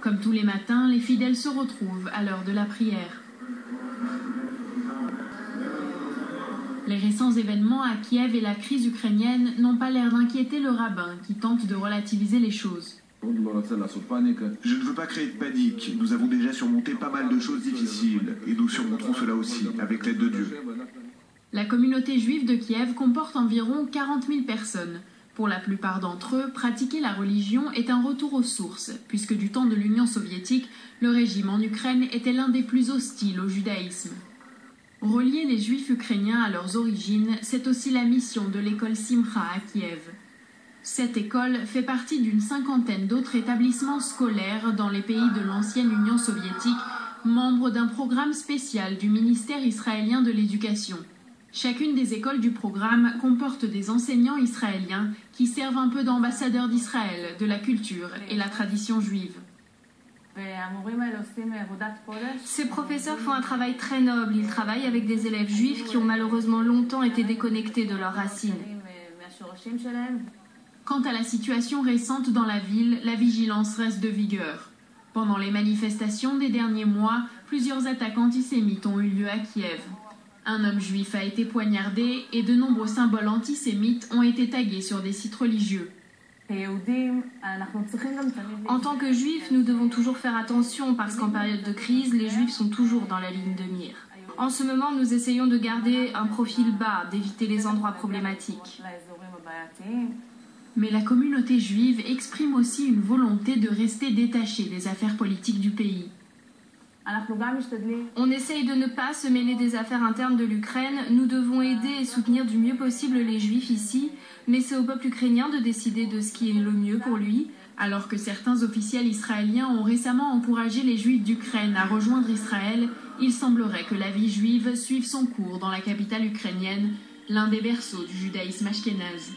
Comme tous les matins, les fidèles se retrouvent à l'heure de la prière. Les récents événements à Kiev et la crise ukrainienne n'ont pas l'air d'inquiéter le rabbin qui tente de relativiser les choses. Je ne veux pas créer de panique. Nous avons déjà surmonté pas mal de choses difficiles et nous surmonterons cela aussi, avec l'aide de Dieu. La communauté juive de Kiev comporte environ 40 000 personnes. Pour la plupart d'entre eux, pratiquer la religion est un retour aux sources, puisque du temps de l'Union soviétique, le régime en Ukraine était l'un des plus hostiles au judaïsme. Relier les juifs ukrainiens à leurs origines, c'est aussi la mission de l'école Simcha à Kiev. Cette école fait partie d'une cinquantaine d'autres établissements scolaires dans les pays de l'ancienne Union soviétique, membres d'un programme spécial du ministère israélien de l'Éducation. Chacune des écoles du programme comporte des enseignants israéliens qui servent un peu d'ambassadeurs d'Israël, de la culture et la tradition juive. Ces professeurs font un travail très noble. Ils travaillent avec des élèves juifs qui ont malheureusement longtemps été déconnectés de leurs racines. Quant à la situation récente dans la ville, la vigilance reste de vigueur. Pendant les manifestations des derniers mois, plusieurs attaques antisémites ont eu lieu à Kiev. Un homme juif a été poignardé et de nombreux symboles antisémites ont été tagués sur des sites religieux. En tant que juifs, nous devons toujours faire attention parce qu'en période de crise, les juifs sont toujours dans la ligne de mire. En ce moment, nous essayons de garder un profil bas, d'éviter les endroits problématiques. Mais la communauté juive exprime aussi une volonté de rester détachée des affaires politiques du pays. On essaye de ne pas se mêler des affaires internes de l'Ukraine. Nous devons aider et soutenir du mieux possible les Juifs ici, mais c'est au peuple ukrainien de décider de ce qui est le mieux pour lui. Alors que certains officiels israéliens ont récemment encouragé les Juifs d'Ukraine à rejoindre Israël, il semblerait que la vie juive suive son cours dans la capitale ukrainienne, l'un des berceaux du judaïsme ashkénaze.